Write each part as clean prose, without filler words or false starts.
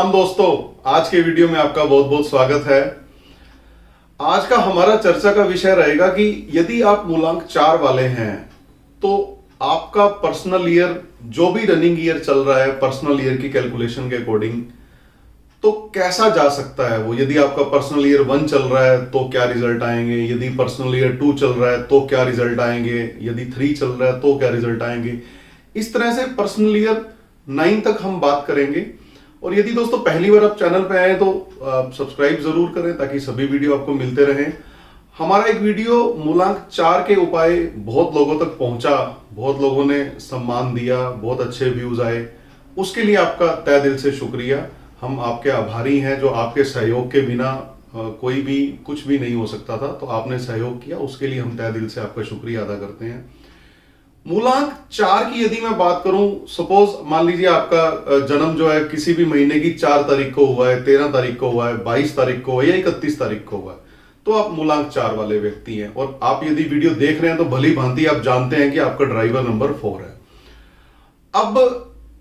प्रणाम दोस्तों, आज के वीडियो में आपका बहुत बहुत स्वागत है। आज का हमारा चर्चा का विषय रहेगा कि यदि आप मूलांक 4 वाले हैं तो आपका पर्सनल ईयर जो भी रनिंग ईयर चल रहा है पर्सनल ईयर की कैलकुलेशन के अकॉर्डिंग तो कैसा जा सकता है वो। यदि आपका पर्सनल ईयर 1 चल रहा है तो क्या रिजल्ट आएंगे, यदि पर्सनल ईयर 2 चल रहा है तो क्या रिजल्ट आएंगे, यदि 3 चल रहा है तो क्या रिजल्ट आएंगे। इस तरह से पर्सनल ईयर 9 तक हम बात करेंगे। और यदि दोस्तों पहली बार आप चैनल पे आए तो सब्सक्राइब जरूर करें ताकि सभी वीडियो आपको मिलते रहें। हमारा एक वीडियो मूलांक 4 के उपाय बहुत लोगों तक पहुंचा, बहुत लोगों ने सम्मान दिया, बहुत अच्छे व्यूज आए, उसके लिए आपका तहे दिल से शुक्रिया। हम आपके आभारी हैं। जो आपके सहयोग के बिना कोई भी कुछ भी नहीं हो सकता था, तो आपने सहयोग किया, उसके लिए हम तहे दिल से आपका शुक्रिया अदा करते हैं। मूलांक 4 की यदि मैं बात करूं, सपोज मान लीजिए आपका जन्म जो है किसी भी महीने की 4 तारीख को हुआ है, 13 तारीख को हुआ है, 22 तारीख को या 31 तारीख को हुआ है, तो आप मूलांक 4 वाले व्यक्ति हैं। और आप यदि वीडियो देख रहे हैं तो भली भांति आप जानते हैं कि आपका ड्राइवर नंबर 4 है। अब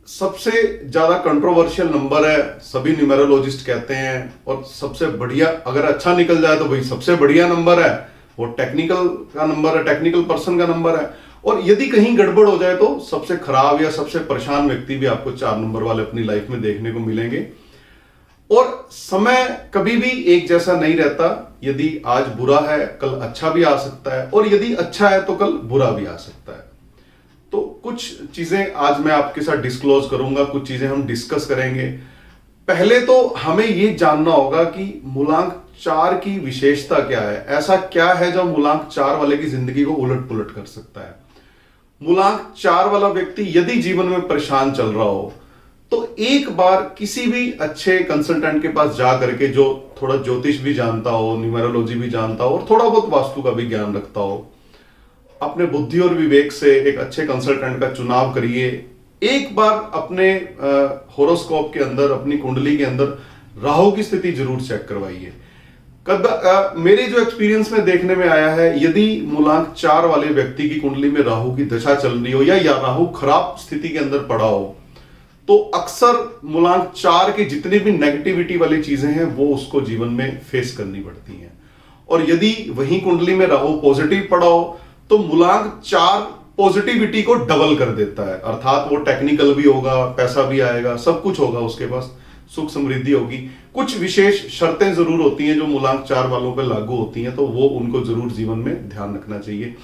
सबसे ज्यादा कंट्रोवर्शियल नंबर है, सभी न्यूमेरोलॉजिस्ट कहते हैं, और सबसे बढ़िया अगर अच्छा निकल जाए तो भाई सबसे बढ़िया नंबर है, वो टेक्निकल का नंबर है, टेक्निकल पर्सन का नंबर है। और यदि कहीं गड़बड़ हो जाए तो सबसे खराब या सबसे परेशान व्यक्ति भी आपको 4 नंबर वाले अपनी लाइफ में देखने को मिलेंगे। और समय कभी भी एक जैसा नहीं रहता। यदि आज बुरा है कल अच्छा भी आ सकता है, और यदि अच्छा है तो कल बुरा भी आ सकता है। तो कुछ चीजें आज मैं आपके साथ डिस्क्लोज करूंगा, कुछ चीजें हम डिस्कस करेंगे। पहले तो हमें यह जानना होगा कि मूलांक 4 की विशेषता क्या है। ऐसा क्या है जो मूलांक 4 वाले की जिंदगी को उलट पुलट कर सकता है। मूलांक 4 वाला व्यक्ति यदि जीवन में परेशान चल रहा हो तो एक बार किसी भी अच्छे कंसल्टेंट के पास जा करके, जो थोड़ा ज्योतिष भी जानता हो, न्यूमेरोलॉजी भी जानता हो और थोड़ा बहुत वास्तु का भी ज्ञान रखता हो, अपने बुद्धि और विवेक से एक अच्छे कंसल्टेंट का चुनाव करिए। एक बार अपने होरोस्कोप के अंदर, अपनी कुंडली के अंदर राहु की स्थिति जरूर चेक करवाइए। मेरे जो एक्सपीरियंस में देखने में आया है, यदि मूलांक 4 वाले व्यक्ति की कुंडली में राहु की दशा चल रही हो या राहु खराब स्थिति के अंदर पड़ा हो, तो अक्सर मूलांक 4 की जितनी भी नेगेटिविटी वाली चीजें हैं वो उसको जीवन में फेस करनी पड़ती हैं। और यदि वही कुंडली में राहु पॉजिटिव पड़ा हो तो मूलांक 4 पॉजिटिविटी को डबल कर देता है। अर्थात वो टेक्निकल भी होगा, पैसा भी आएगा, सब कुछ होगा, उसके पास सुख समृद्धि होगी। कुछ विशेष शर्तें जरूर होती हैं जो मूलांक 4 वालों पर लागू होती हैं, तो वो उनको जरूर जीवन में ध्यान रखना चाहिए।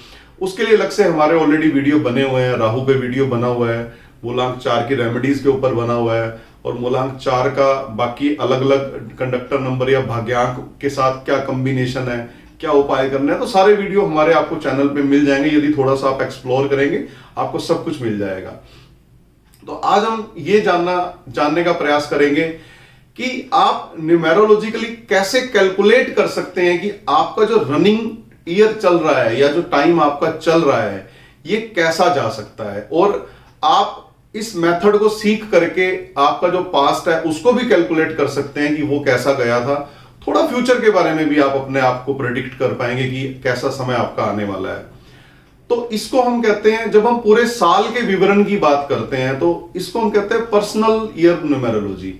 उसके लिए अलग से हमारे ऑलरेडी वीडियो बने हुए हैं। राहु पे वीडियो बना हुआ है, मूलांक 4 की रेमेडीज के ऊपर बना हुआ है, और मूलांक 4 का बाकी अलग अलग कंडक्टर नंबर या भाग्यांक के साथ क्या कॉम्बिनेशन है, क्या उपाय करना है, तो सारे वीडियो हमारे आपको चैनल पे मिल जाएंगे। यदि थोड़ा सा आप एक्सप्लोर करेंगे आपको सब कुछ मिल जाएगा। तो आज हम ये जानने का प्रयास करेंगे कि आप न्यूमेरोलॉजिकली कैसे कैलकुलेट कर सकते हैं कि आपका जो रनिंग ईयर चल रहा है या जो टाइम आपका चल रहा है ये कैसा जा सकता है। और आप इस मेथड को सीख करके आपका जो पास्ट है उसको भी कैलकुलेट कर सकते हैं कि वो कैसा गया था। थोड़ा फ्यूचर के बारे में भी आप अपने आप को प्रेडिक्ट कर पाएंगे कि कैसा समय आपका आने वाला है। तो इसको हम कहते हैं, जब हम पूरे साल के विवरण की बात करते हैं तो इसको हम कहते हैं पर्सनल ईयर न्यूमेरोलॉजी,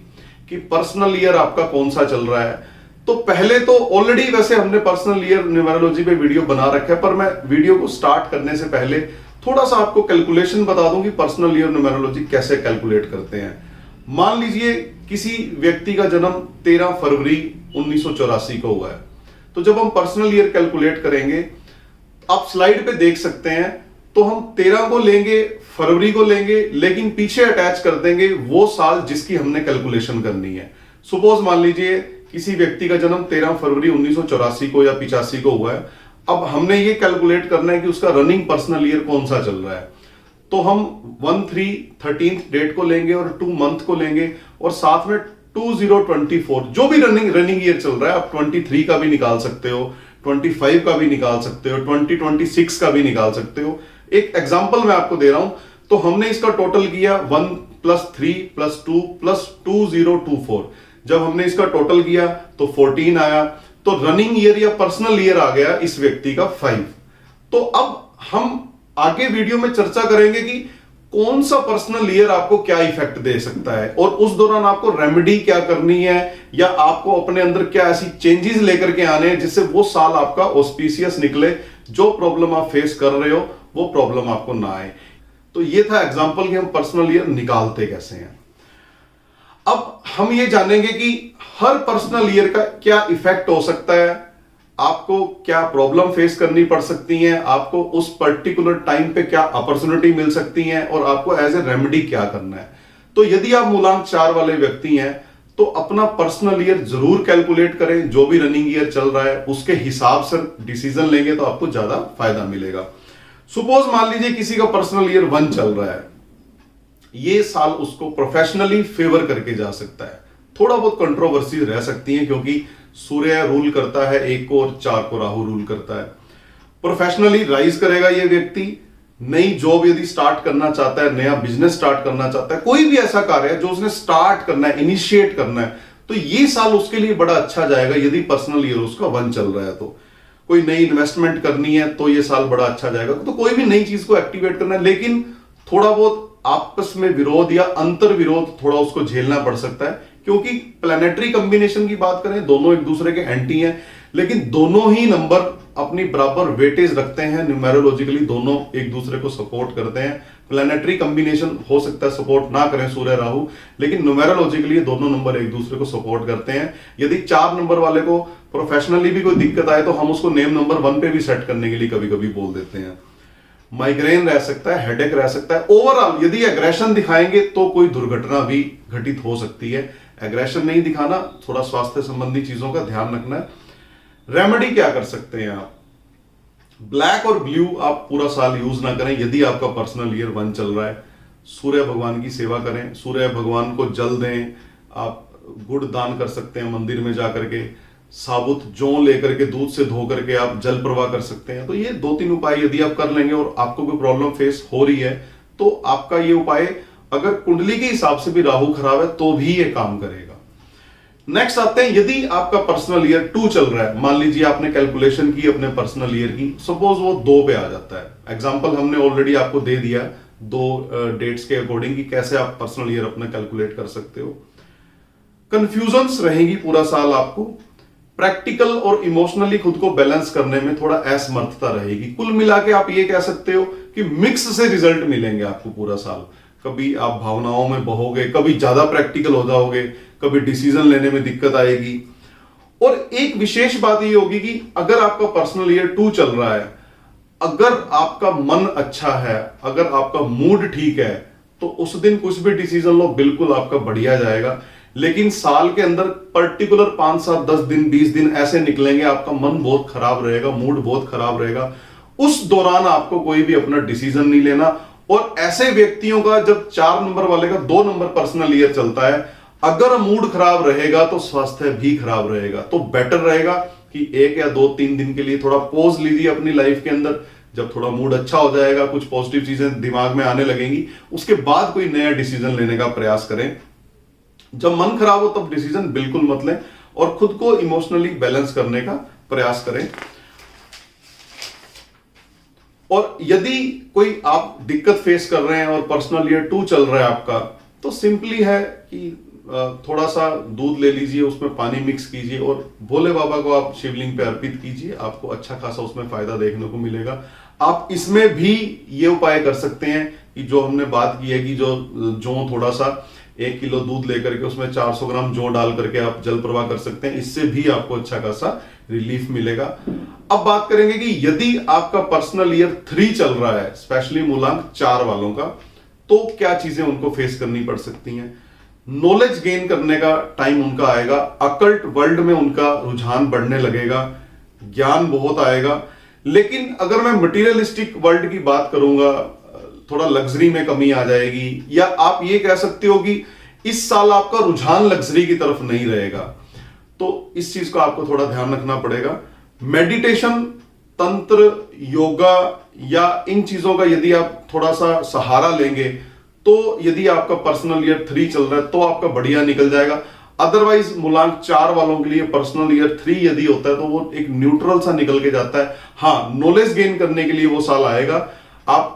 कि पर्सनल ईयर आपका कौन सा चल रहा है। तो पहले तो ऑलरेडी वैसे हमने पर्सनल ईयर न्यूमेरोलॉजी पे वीडियो बना रखा है, पर मैं वीडियो को स्टार्ट करने से पहले थोड़ा सा आपको कैलकुलेशन बता दूं कि पर्सनल ईयर न्यूमेरोलॉजी कैसे कैलकुलेट करते हैं। मान लीजिए किसी व्यक्ति का जन्म 13 फरवरी 1984 को हुआ है, तो जब हम पर्सनल ईयर कैलकुलेट करेंगे, आप स्लाइड पे देख सकते हैं, तो हम 13 को लेंगे, फरवरी को लेंगे, लेकिन पीछे अटैच कर देंगे वो साल जिसकी हमने कैलकुलेशन करनी है। सपोज मान लीजिए किसी व्यक्ति का जन्म 13 फरवरी 1984 को या 85 को हुआ है। अब हमने ये कैलकुलेट करना है कि उसका रनिंग पर्सनल ईयर कौन सा चल रहा है। तो हम 1/3/13 डेट को लेंगे और 2 मंथ को लेंगे, और साथ में 2024 जो भी रनिंग ईयर चल रहा है, आप 23 का भी निकाल सकते हो, 25 का भी निकाल सकते हो, 2026 का भी निकाल सकते हो। एक एग्जांपल मैं आपको दे रहा हूं। तो हमने इसका टोटल किया 1 + 3 + 2 + 2024। जब हमने इसका टोटल किया तो 14 आया। तो रनिंग ईयर या पर्सनल ईयर आ गया इस व्यक्ति का 5। तो अब हम आगे वीडियो में चर्चा करेंगे कि कौन सा पर्सनल ईयर आपको क्या इफेक्ट दे सकता है और उस दौरान आपको रेमेडी क्या करनी है, या आपको अपने अंदर क्या ऐसी चेंजेस लेकर के आने हैं जिससे वो साल आपका ऑस्पिशियस निकले, जो प्रॉब्लम आप फेस कर रहे हो वो प्रॉब्लम आपको ना आए। तो ये था एग्जांपल कि हम पर्सनल ईयर निकालते कैसे हैं। अब हम ये जानेंगे कि हर पर्सनल ईयर का क्या इफेक्ट हो सकता है, आपको क्या प्रॉब्लम फेस करनी पड़ सकती है, आपको उस पर्टिकुलर टाइम पे क्या अपॉर्चुनिटी मिल सकती है और आपको एज ए रेमेडी क्या करना है। तो यदि आप मूलांक 4 वाले व्यक्ति हैं तो अपना पर्सनल ईयर जरूर कैलकुलेट करें, जो भी रनिंग ईयर चल रहा है उसके हिसाब से डिसीजन लेंगे तो आपको ज्यादा फायदा मिलेगा। सपोज मान लीजिए किसी का पर्सनल ईयर 1 चल रहा है, ये साल उसको प्रोफेशनली फेवर करके जा सकता है। थोड़ा बहुत कंट्रोवर्सी रह सकती है क्योंकि सूर्य रूल करता है 1 को और 4 को राहु रूल करता है। प्रोफेशनली राइज करेगा ये व्यक्ति, नई जॉब यदि स्टार्ट करना चाहता है, नया बिजनेस स्टार्ट करना चाहता है, कोई भी ऐसा कार्य है जो उसने स्टार्ट करना है, इनिशिएट करना है, तो ये साल उसके लिए बड़ा अच्छा जाएगा यदि पर्सनल ईयर उसका 1 चल रहा है। तो कोई नई इन्वेस्टमेंट करनी है तो ये साल बड़ा अच्छा जाएगा। तो कोई भी नई चीज को एक्टिवेट करना है, लेकिन थोड़ा बहुत आपस में विरोध या अंतर विरोध थोड़ा उसको झेलना पड़ सकता है, क्योंकि प्लैनेटरी कॉम्बिनेशन की बात करें दोनों एक दूसरे के एंटी हैं, लेकिन दोनों ही नंबर अपनी बराबर वेटेज रखते हैं। न्यूमेरोलॉजिकली दोनों एक दूसरे को सपोर्ट करते हैं। प्लैनेटरी कॉम्बिनेशन हो सकता है सपोर्ट ना करें सूर्य राहु, लेकिन न्यूमेरोलॉजिकली दोनों नंबर एक दूसरे को सपोर्ट करते हैं। यदि 4 नंबर वाले को प्रोफेशनली भी कोई दिक्कत आए तो हम उसको नेम नंबर 1 पे भी सेट करने के लिए कभी कभी बोल देते हैं। माइग्रेन रह सकता है, हेडेक रह सकता है। ओवरऑल यदि एग्रेशन दिखाएंगे तो कोई दुर्घटना भी घटित हो सकती है। एग्रेशन नहीं दिखाना, थोड़ा स्वास्थ्य संबंधी चीजों का ध्यान रखना है। रेमेडी क्या कर सकते हैं आप? ब्लैक और ब्लू आप पूरा साल यूज ना करें यदि आपका पर्सनल ईयर 1 चल रहा है। सूर्य भगवान की सेवा करें, सूर्य भगवान को जल दें, आप गुड़ दान कर सकते हैं मंदिर में जाकर के, साबुत जौ लेकर के दूध से धो करके आप जल प्रवाह कर सकते हैं। तो ये 2-3 उपाय यदि आप कर लेंगे और आपको कोई प्रॉब्लम फेस हो रही है तो आपका ये उपाय अगर कुंडली के हिसाब से भी राहु खराब है तो भी ये काम करेगा। नेक्स्ट आते हैं, यदि आपका पर्सनल ईयर 2 चल रहा है, मान लीजिए आपने कैलकुलेशन की अपने पर्सनल ईयर की, सपोज वो 2 पे आ जाता है। एग्जांपल हमने ऑलरेडी आपको दे दिया 2 डेट्स के अकॉर्डिंग कि कैसे आप पर्सनल ईयर अपना कैलकुलेट कर सकते हो। कंफ्यूजन्स रहेंगी पूरा साल आपको, प्रैक्टिकल और इमोशनली खुद को बैलेंस करने में थोड़ा असमर्थता रहेगी। कुल मिला के आप ये कह सकते हो कि मिक्स से रिजल्ट मिलेंगे आपको पूरा साल। कभी आप भावनाओं में बहोगे, कभी ज्यादा प्रैक्टिकल हो जाओगे, कभी डिसीजन लेने में दिक्कत आएगी। और एक विशेष बात ये होगी कि अगर आपका पर्सनल ईयर 2 चल रहा है, अगर आपका मन अच्छा है, अगर आपका मूड ठीक है, तो उस दिन कुछ भी डिसीजन लो, बिल्कुल आपका बढ़िया जाएगा। लेकिन साल के अंदर पर्टिकुलर 5, 7, 10 दिन, 20 दिन ऐसे निकलेंगे, आपका मन बहुत खराब रहेगा, मूड बहुत खराब रहेगा। उस दौरान आपको कोई भी अपना डिसीजन नहीं लेना। और ऐसे व्यक्तियों का जब 4 नंबर वाले का 2 नंबर पर्सनल ईयर चलता है, अगर मूड खराब रहेगा तो स्वास्थ्य भी खराब रहेगा। तो बेटर रहेगा कि 1 या 2, 3 दिन के लिए थोड़ा पॉज लीजिए अपनी लाइफ के अंदर। जब थोड़ा मूड अच्छा हो जाएगा, कुछ पॉजिटिव चीजें दिमाग में आने लगेंगी, उसके बाद कोई नया डिसीजन लेने का प्रयास करें। जब मन खराब हो तब डिसीजन बिल्कुल मत लें और खुद को इमोशनली बैलेंस करने का प्रयास करें। और यदि कोई आप दिक्कत फेस कर रहे हैं और पर्सनल ईयर 2 चल रहा है आपका, तो सिंपली है कि थोड़ा सा दूध ले लीजिए, उसमें पानी मिक्स कीजिए और भोले बाबा को आप शिवलिंग पे अर्पित कीजिए। आपको अच्छा खासा उसमें फायदा देखने को मिलेगा। आप इसमें भी ये उपाय कर सकते हैं कि जो हमने बात की है कि जो थोड़ा सा 1 किलो दूध लेकर के उसमें 400 ग्राम जौ डाल करके आप जल प्रवाह कर सकते हैं। इससे भी आपको अच्छा खासा रिलीफ मिलेगा। अब बात करेंगे कि यदि आपका पर्सनल ईयर 3 चल रहा है, स्पेशली मूलांक 4 वालों का, तो क्या चीजें उनको फेस करनी पड़ सकती हैं। नॉलेज गेन करने का टाइम उनका आएगा, अकल्ट वर्ल्ड में उनका रुझान बढ़ने लगेगा, ज्ञान बहुत आएगा। लेकिन अगर मैं मटीरियलिस्टिक वर्ल्ड की बात करूंगा, थोड़ा लग्जरी में कमी आ जाएगी, या आप ये कह सकते हो कि इस साल आपका रुझान लग्जरी की तरफ नहीं रहेगा। तो इस चीज को आपको थोड़ा ध्यान रखना पड़ेगा। मेडिटेशन, तंत्र, योगा या इन चीजों का यदि आप थोड़ा सा सहारा लेंगे तो यदि आपका पर्सनल ईयर 3 चल रहा है तो आपका बढ़िया निकल जाएगा। अदरवाइज मूलांक 4 वालों के लिए पर्सनल ईयर 3 यदि होता है तो वो एक न्यूट्रल सा निकल के जाता है। हाँ, नॉलेज गेन करने के लिए वो साल आएगा। आप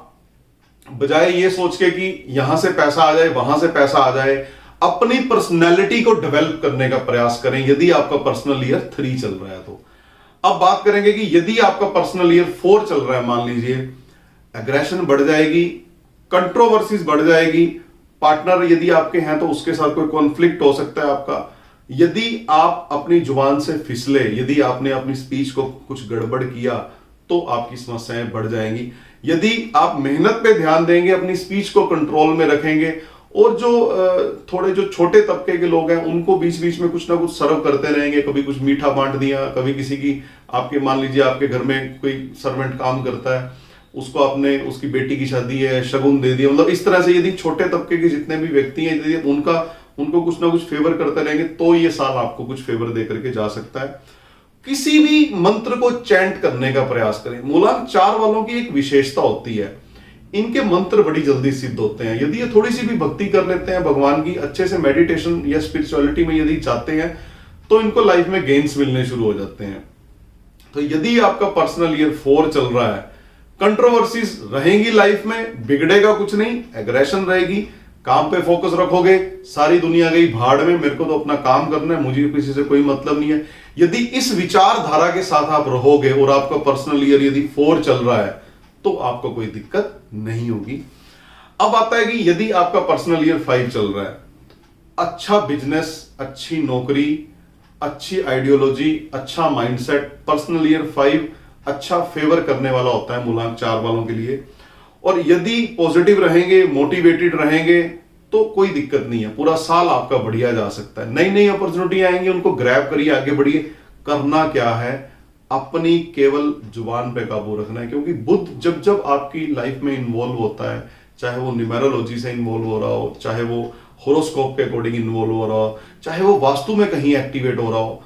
बजाय ये सोच के कि यहां से पैसा आ जाए वहां से पैसा आ जाए, अपनी पर्सनैलिटी को डेवलप करने का प्रयास करें यदि आपका पर्सनल ईयर 3 चल रहा है तो। अब बात करेंगे कि यदि आपका पर्सनल ईयर 4 चल रहा है, मान लीजिए, एग्रेशन बढ़ जाएगी, कंट्रोवर्सीज बढ़ जाएगी, पार्टनर यदि आपके हैं तो उसके साथ कोई कॉन्फ्लिक्ट हो सकता है आपका, यदि आप अपनी जुबान से फिसले, यदि आपने अपनी स्पीच को कुछ गड़बड़ किया तो आपकी समस्याएं बढ़ जाएंगी। यदि आप मेहनत पे ध्यान देंगे, अपनी स्पीच को कंट्रोल में रखेंगे, और जो थोड़े जो छोटे तबके के लोग हैं उनको बीच बीच में कुछ ना कुछ सर्व करते रहेंगे, कभी कुछ मीठा बांट दिया, कभी किसी की, आपके मान लीजिए आपके घर में कोई सर्वेंट काम करता है, उसको आपने, उसकी बेटी की शादी है, शगुन दे दिया, मतलब इस तरह से यदि छोटे तबके के जितने भी व्यक्ति हैं यदि उनको कुछ ना कुछ फेवर करते रहेंगे तो ये साल आपको कुछ फेवर दे करके जा सकता है। किसी भी मंत्र को चैंट करने का प्रयास करें। मूलांक 4 वालों की एक विशेषता होती है, इनके मंत्र बड़ी जल्दी सिद्ध होते हैं। यदि ये थोड़ी सी भी भक्ति कर लेते हैं भगवान की, अच्छे से मेडिटेशन या स्पिरिचुअलिटी में यदि जाते हैं तो इनको लाइफ में गेन्स मिलने शुरू हो जाते हैं। तो यदि आपका पर्सनल ईयर 4 चल रहा है, कंट्रोवर्सीज रहेंगी लाइफ में, बिगड़ेगा कुछ नहीं, एग्रेशन रहेगी, काम पे फोकस रखोगे, सारी दुनिया गई भाड़ में, मेरे को तो अपना काम करना है, मुझे किसी से कोई मतलब नहीं है। यदि इस विचारधारा के साथ आप रहोगे और आपका पर्सनल ईयर यदि 4 चल रहा है तो आपको कोई दिक्कत नहीं होगी। अब आता है कि यदि आपका पर्सनल ईयर 5 चल रहा है, अच्छा बिजनेस, अच्छी नौकरी, अच्छी आइडियोलॉजी, अच्छा माइंडसेट, पर्सनल ईयर 5 अच्छा फेवर करने वाला होता है मूलांक 4 वालों के लिए। और यदि पॉजिटिव रहेंगे, मोटिवेटेड रहेंगे तो कोई दिक्कत नहीं है, पूरा साल आपका बढ़िया जा सकता है। नई नई अपॉर्चुनिटी आएंगी, उनको ग्रैब करिए, आगे बढ़िए। करना क्या है, अपनी केवल जुबान पे काबू रखना है, क्योंकि बुध जब जब आपकी लाइफ में इन्वॉल्व होता है, चाहे वो न्यूमेरोलॉजी से इन्वॉल्व हो रहा हो, चाहे वो होरोस्कोप के अकॉर्डिंग इन्वॉल्व हो रहा हो, चाहे वो वास्तु में कहीं एक्टिवेट हो रहा हो,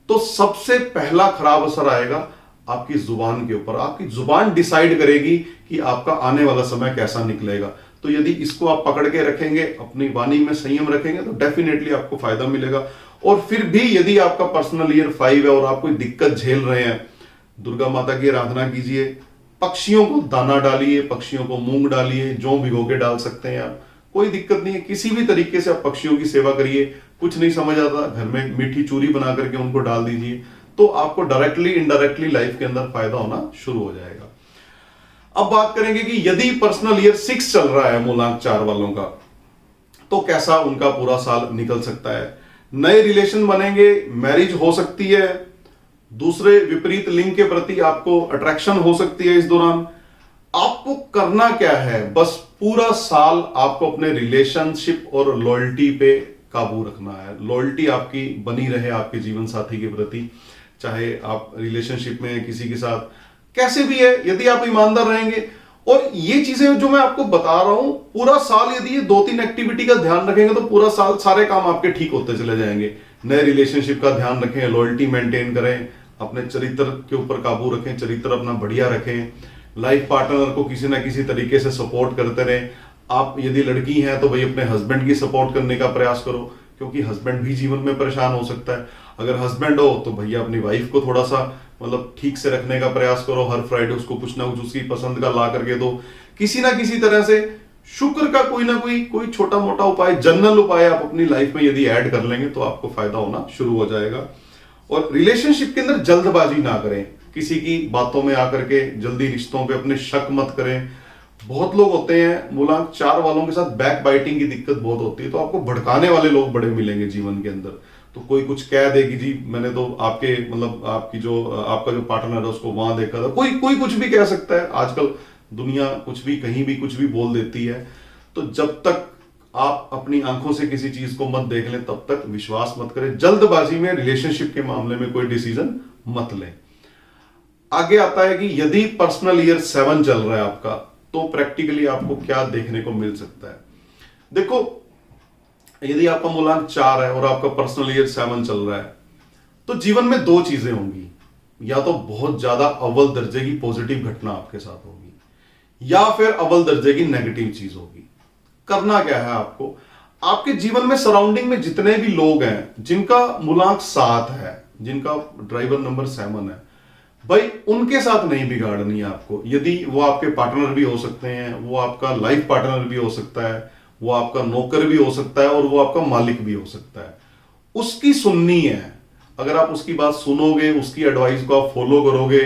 तो सबसे पहला खराब असर आएगा आपकी जुबान के ऊपर। आपकी जुबान डिसाइड करेगी कि आपका आने वाला समय कैसा निकलेगा। तो यदि इसको आप पकड़ के रखेंगे, अपनी वाणी में संयम रखेंगे, तो डेफिनेटली आपको फायदा मिलेगा। और फिर भी यदि आपका पर्सनल ईयर 5 है और आप कोई दिक्कत झेल रहे हैं, दुर्गा माता की आराधना कीजिए, पक्षियों को दाना डालिए, पक्षियों को मूंग डालिए, जौ भिगो के डाल सकते हैं आप, कोई दिक्कत नहीं है। किसी भी तरीके से आप पक्षियों की सेवा करिए। कुछ नहीं समझ आता, घर में मीठी चूरी बना करके उनको डाल दीजिए, तो आपको डायरेक्टली इनडायरेक्टली लाइफ के अंदर फायदा होना शुरू हो जाएगा। अब बात करेंगे कि यदि पर्सनल ईयर 6 चल रहा है मूलांक 4 वालों का, तो कैसा उनका पूरा साल निकल सकता है। नए रिलेशन बनेंगे, मैरिज हो सकती है, दूसरे विपरीत लिंग के प्रति आपको अट्रैक्शन हो सकती है इस दौरान। आपको करना क्या है, बस पूरा साल आपको अपने रिलेशनशिप और लॉयल्टी पे काबू रखना है। लॉयल्टी आपकी बनी रहे आपके जीवन साथी के प्रति, चाहे आप रिलेशनशिप में किसी के साथ कैसे भी है, यदि आप ईमानदार रहेंगे। और ये चीजें जो मैं आपको बता रहा हूं, पूरा साल यदि ये 2-3 एक्टिविटी का ध्यान रखेंगे तो पूरा साल सारे काम आपके ठीक होते चले जाएंगे। नए रिलेशनशिप का ध्यान रखें, लॉयल्टी मेंटेन करें, अपने चरित्र के ऊपर काबू रखें, चरित्र अपना बढ़िया रखें, लाइफ पार्टनर को किसी ना किसी तरीके से सपोर्ट करते रहें। आप यदि लड़की हैं तो भाई अपने हस्बैंड की सपोर्ट करने का प्रयास करो, क्योंकि हस्बैंड भी जीवन में परेशान हो सकता है। अगर हस्बैंड हो तो भैया अपनी वाइफ को थोड़ा सा मतलब ठीक से रखने का प्रयास करो। हर फ्राइडे उसको कुछ ना कुछ उसकी पसंद का ला करके दो। किसी ना किसी तरह से शुक्र का कोई ना कोई छोटा मोटा उपाय, जनरल उपाय आप अपनी लाइफ में यदि ऐड कर लेंगे तो आपको फायदा होना शुरू हो जाएगा। और रिलेशनशिप के अंदर जल्दबाजी ना करें, किसी की बातों में आकर के जल्दी रिश्तों पे अपने शक मत करें। बहुत लोग होते हैं मूलांक 4 वालों के साथ बैक बाइटिंग की दिक्कत बहुत होती है, तो आपको भड़काने वाले लोग बड़े मिलेंगे जीवन के अंदर। तो कोई कुछ कह देगी, जी मैंने तो आपके मतलब आपकी जो आपका जो पार्टनर है उसको वहां देखा था, कोई कुछ भी कह सकता है। आजकल दुनिया कुछ भी कहीं भी कुछ भी बोल देती है। तो जब तक आप अपनी आंखों से किसी चीज को मत देख लें तब तक विश्वास मत करें। जल्दबाजी में रिलेशनशिप के मामले में कोई डिसीजन मत लें। आगे आता है कि यदि पर्सनल ईयर 7 चल रहा है आपका, तो प्रैक्टिकली आपको क्या देखने को मिल सकता है। देखो, यदि आपका मूलांक 4 है और आपका पर्सनल ईयर 7 चल रहा है, तो जीवन में 2 चीजें होंगी। या तो बहुत ज्यादा अव्वल दर्जे की पॉजिटिव घटना आपके साथ होगी, या फिर अव्वल दर्जे की नेगेटिव चीज होगी। करना क्या है आपको, आपके जीवन में सराउंडिंग में जितने भी लोग हैं जिनका मूलांक 7 है, जिनका ड्राइवर नंबर 7 है, भाई उनके साथ नहीं बिगाड़नी है आपको। यदि वो आपके पार्टनर भी हो सकते हैं, वो आपका लाइफ पार्टनर भी हो सकता है, वो आपका नौकर भी हो सकता है और वो आपका मालिक भी हो सकता है, उसकी सुननी है। अगर आप उसकी बात सुनोगे, उसकी एडवाइस को आप फॉलो करोगे,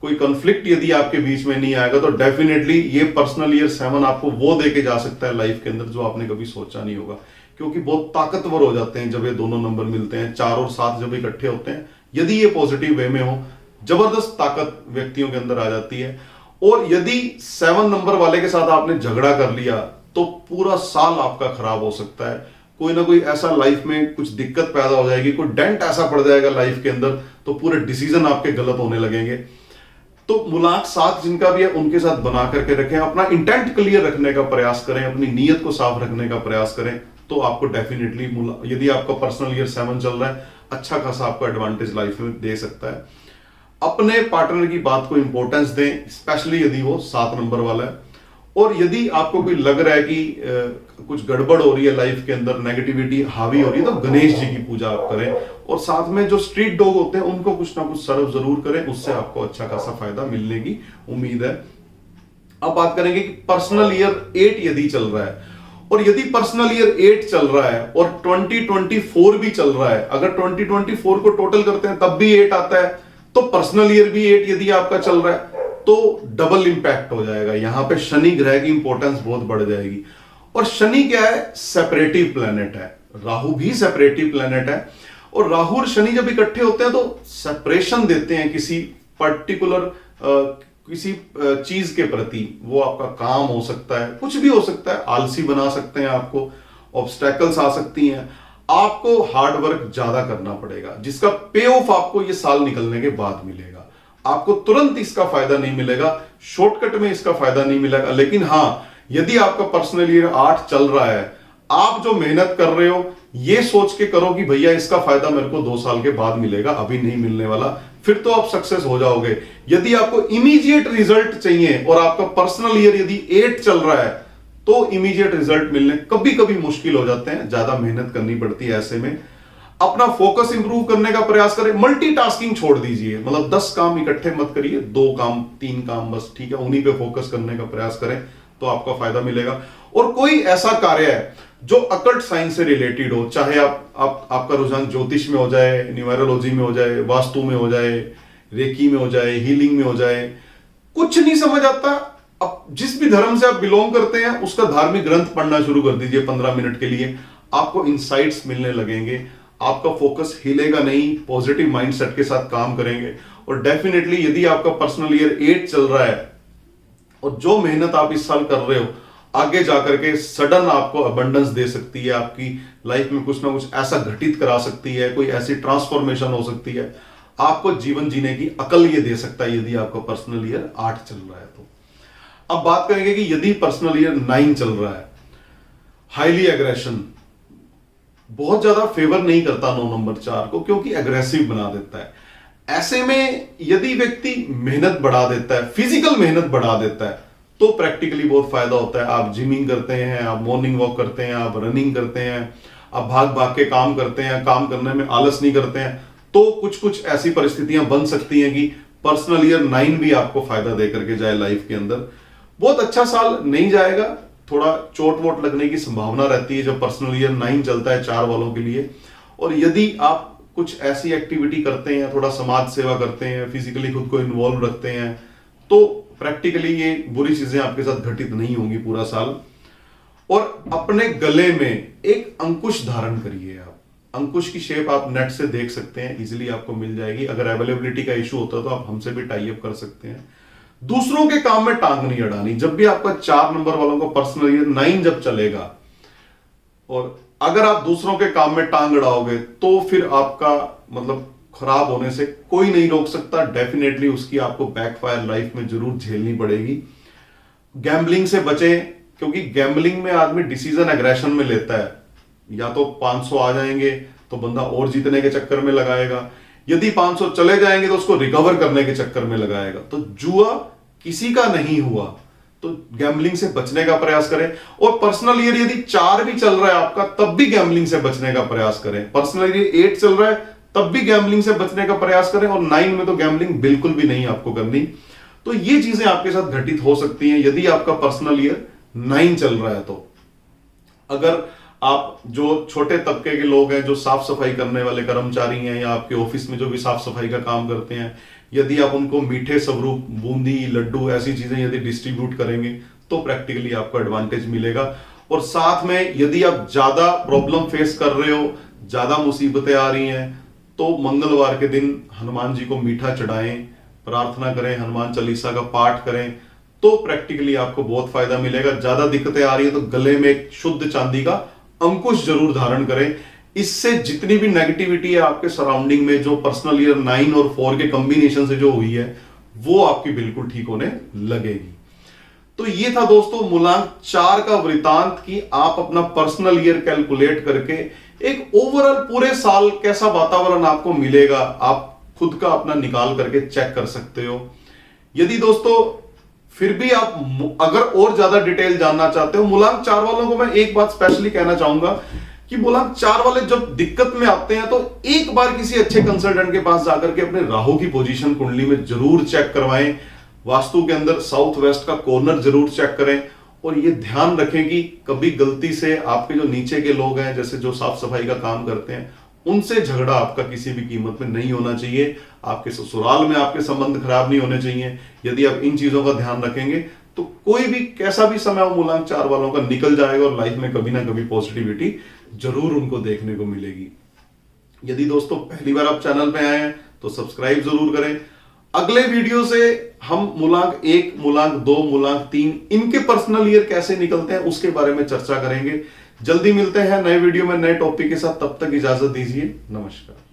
कोई कंफ्लिक्ट यदि आपके बीच में नहीं आएगा, तो डेफिनेटली ये पर्सनल ईयर 7 आपको वो देके जा सकता है लाइफ के अंदर जो आपने कभी सोचा नहीं होगा। क्योंकि बहुत ताकतवर हो जाते हैं जब ये दोनों नंबर मिलते हैं, 4 और 7 जब इकट्ठे होते हैं, यदि ये पॉजिटिव वे में हो, जबरदस्त ताकत व्यक्तियों के अंदर आ जाती है। और यदि 7 नंबर वाले के साथ आपने झगड़ा कर लिया तो पूरा साल आपका खराब हो सकता है। कोई ना कोई ऐसा लाइफ में कुछ दिक्कत पैदा हो जाएगी, कोई डेंट ऐसा पड़ जाएगा लाइफ के अंदर, तो पूरे डिसीजन आपके गलत होने लगेंगे। तो मूलांक 7 जिनका भी है उनके साथ बना करके रखें, अपना इंटेंट क्लियर रखने का प्रयास करें, अपनी नीयत को साफ रखने का प्रयास करें, तो आपको डेफिनेटली यदि आपका पर्सनल ईयर 7 चल रहा है, अच्छा खासा आपको एडवांटेज लाइफ में दे सकता है। अपने पार्टनर की बात को इंपॉर्टेंस दें, स्पेशली यदि वो 7 नंबर वाला है। और यदि आपको कोई लग रहा है कि कुछ गड़बड़ हो रही है लाइफ के अंदर, नेगेटिविटी हावी हो रही है, तो गणेश जी की पूजा आप करें। और साथ में जो स्ट्रीट डॉग होते हैं उनको कुछ ना कुछ सर्व जरूर करें, उससे आपको अच्छा खासा फायदा मिलने की उम्मीद है। अब बात करेंगे कि पर्सनल ईयर 8 यदि चल रहा है, और यदि पर्सनल ईयर 8 चल रहा है और 2024 भी चल रहा है, अगर 2024 को टोटल करते हैं तब भी 8 आता है, तो पर्सनल ईयर भी 8 यदि आपका चल रहा है तो डबल इंपैक्ट हो जाएगा। यहां पे शनि ग्रह की इंपॉर्टेंस बहुत बढ़ जाएगी। और शनि क्या है? सेपरेटिव प्लैनेट है। राहु भी सेपरेटिव प्लैनेट है, और राहु और शनि जब इकट्ठे होते हैं तो सेपरेशन देते हैं किसी पर्टिकुलर किसी चीज के प्रति। वो आपका काम हो सकता है, कुछ भी हो सकता है, आलसी बना सकते हैं आपको, ऑब्स्टेकल्स आ सकती हैं, आपको हार्ड वर्क ज्यादा करना पड़ेगा, जिसका पे ऑफ आपको ये साल निकलने के बाद मिलेगा। आपको तुरंत इसका फायदा नहीं मिलेगा, शॉर्टकट में इसका फायदा नहीं मिलेगा। लेकिन हां, यदि आपका पर्सनल ईयर 8 चल रहा है, आप जो मेहनत कर रहे हो ये सोच के करो कि भैया इसका फायदा मेरे को 2 साल के बाद मिलेगा, अभी नहीं मिलने वाला, फिर तो आप सक्सेस हो जाओगे। यदि आपको इमीडिएट रिजल्ट चाहिए और आपका पर्सनल ईयर यदि 8 चल रहा है, तो इमीडिएट रिजल्ट मिलने कभी कभी मुश्किल हो जाते हैं, ज्यादा मेहनत करनी पड़ती है। ऐसे में अपना फोकस इंप्रूव करने का प्रयास करें, मल्टीटास्किंग छोड़ दीजिए, मतलब 10 काम इकट्ठे मत करिए, 2 काम 3 काम बस, ठीक है, उन्हीं पे फोकस करने का प्रयास करें तो आपका फायदा मिलेगा। और कोई ऐसा कार्य है जो अकल्ट साइंस से रिलेटेड हो, चाहे आपका रुझान ज्योतिष में हो जाए, न्यूमेरोलॉजी में हो जाए, वास्तु में हो जाए, रेकी में हो जाए, हीलिंग में हो जाए, कुछ नहीं समझ आता, अब जिस भी धर्म से आप बिलोंग करते हैं उसका धार्मिक ग्रंथ पढ़ना शुरू कर दीजिए 15 मिनट के लिए, आपको इंसाइट्स मिलने लगेंगे, आपका फोकस हिलेगा नहीं, पॉजिटिव माइंडसेट के साथ काम करेंगे। और डेफिनेटली यदि आपका पर्सनल ईयर 8 चल रहा है और जो मेहनत आप इस साल कर रहे हो, आगे जाकर के सडन आपको अबंडेंस दे सकती है, आपकी लाइफ में कुछ ना कुछ ऐसा घटित करा सकती है, कोई ऐसी ट्रांसफॉर्मेशन हो सकती है, आपको जीवन जीने की अकल ये दे सकता है यदि आपका पर्सनल ईयर 8 चल रहा है तो। अब बात करेंगे कि यदि पर्सनल ईयर 9 चल रहा है, हाईली एग्रेशन, बहुत ज्यादा फेवर नहीं करता 9 नंबर 4 को, क्योंकि एग्रेसिव बना देता है। ऐसे में यदि व्यक्ति मेहनत बढ़ा देता है, फिजिकल मेहनत बढ़ा देता है, तो प्रैक्टिकली बहुत फायदा होता है। आप जिमिंग करते हैं, आप मॉर्निंग वॉक करते हैं, आप रनिंग करते हैं, आप भाग भाग के काम करते हैं, काम करने में आलस नहीं करते हैं, तो कुछ कुछ ऐसी परिस्थितियां बन सकती हैं कि पर्सनल ईयर 9 भी आपको फायदा दे करके जाए लाइफ के अंदर। बहुत अच्छा साल नहीं जाएगा, थोड़ा चोट वोट लगने की संभावना रहती है जब पर्सनल ईयर 9 चलता है 4 वालों के लिए। और यदि आप कुछ ऐसी एक्टिविटी करते हैं, थोड़ा समाज सेवा करते हैं, फिजिकली खुद को इन्वॉल्व रखते हैं, तो प्रैक्टिकली ये बुरी चीजें आपके साथ घटित नहीं होंगी पूरा साल। और अपने गले में एक अंकुश धारण करिए। आप अंकुश की शेप आप नेट से देख सकते हैं, इजीली आपको मिल जाएगी। अगर अवेलेबिलिटी का इशू होता है तो आप हमसे भी टाई अप कर सकते हैं। दूसरों के काम में टांग नहीं अड़ानी। जब भी आपका 4 नंबर वालों का पर्सनल ईयर 9 जब चलेगा, और अगर आप दूसरों के काम में टांग अड़ाओगे तो फिर आपका मतलब खराब होने से कोई नहीं रोक सकता। डेफिनेटली उसकी आपको बैकफायर लाइफ में जरूर झेलनी पड़ेगी। गैम्बलिंग से बचें, क्योंकि गैम्बलिंग में आदमी डिसीजन एग्रेशन में लेता है। या तो 500 आ जाएंगे तो बंदा और जीतने के चक्कर में लगाएगा, यदि 500 चले जाएंगे तो उसको रिकवर करने के चक्कर में लगाएगा। तो जुआ किसी का नहीं हुआ, तो गैम्बलिंग से बचने का प्रयास करें। और पर्सनल ईयर यदि 4 भी चल रहा है आपका, तब भी गैम्बलिंग से बचने का प्रयास करें। पर्सनल ईयर 8 चल रहा है तब भी गैम्बलिंग से बचने का प्रयास करें, और 9 में तो गैम्बलिंग बिल्कुल भी नहीं आपको करनी। तो ये चीजें आपके साथ घटित हो सकती हैं यदि आपका पर्सनल ईयर 9 चल रहा है। तो अगर आप जो छोटे तबके के लोग हैं, जो साफ सफाई करने वाले कर्मचारी हैं, या आपके ऑफिस में जो भी साफ सफाई का काम करते हैं, यदि आप उनको मीठे स्वरूप बूंदी, लड्डू ऐसी चीजें यदि डिस्ट्रीब्यूट करेंगे तो प्रैक्टिकली आपको एडवांटेज मिलेगा। और साथ में यदि आप ज्यादा प्रॉब्लम फेस कर रहे हो, ज्यादा मुसीबतें आ रही हैं, तो मंगलवार के दिन हनुमान जी को मीठा चढ़ाएं, प्रार्थना करें, हनुमान चालीसा का पाठ करें, तो प्रैक्टिकली आपको बहुत फायदा मिलेगा। ज्यादा दिक्कतें आ रही है तो गले में एक शुद्ध चांदी का अंकुश जरूर धारण करें। इससे जितनी भी नेगेटिविटी है आपके सराउंडिंग में, जो पर्सनल ईयर 9 और 4 के कॉम्बिनेशन से जो हुई है, वो आपकी बिल्कुल ठीक होने लगेगी। तो ये था दोस्तों मूलांक 4 का वृतांत कि आप अपना पर्सनल ईयर कैलकुलेट करके एक ओवरऑल पूरे साल कैसा वातावरण आपको मिलेगा, आप खुद का अपना निकाल करके चेक कर सकते हो। यदि दोस्तों फिर भी आप अगर और ज्यादा डिटेल जानना चाहते हो, मूलांक 4 वालों को मैं एक बात स्पेशली कहना चाहूंगा कि मूलांक 4 वाले जब दिक्कत में आते हैं तो एक बार किसी अच्छे कंसल्टेंट के पास जाकर के अपने राहु की पोजीशन कुंडली में जरूर चेक करवाएं। वास्तु के अंदर साउथ वेस्ट का कॉर्नर जरूर चेक करें, और ये ध्यान रखें कि कभी गलती से आपके जो नीचे के लोग हैं, जैसे जो साफ सफाई का काम करते हैं, उनसे झगड़ा आपका किसी भी कीमत में नहीं होना चाहिए। आपके ससुराल में आपके संबंध खराब नहीं होने चाहिए। यदि आप इन चीजों का ध्यान रखेंगे तो कोई भी कैसा भी समय हो मूलांक 4 वालों का निकल जाएगा, और लाइफ में कभी ना कभी पॉजिटिविटी जरूर उनको देखने को मिलेगी। यदि दोस्तों पहली बार आप चैनल पे आए हैं तो सब्सक्राइब जरूर करें। अगले वीडियो से हम मूलांक 1, मूलांक 2, मूलांक 3 इनके पर्सनल ईयर कैसे निकलते हैं उसके बारे में चर्चा करेंगे। जल्दी मिलते हैं नए वीडियो में नए टॉपिक के साथ, तब तक इजाजत दीजिए, नमस्कार।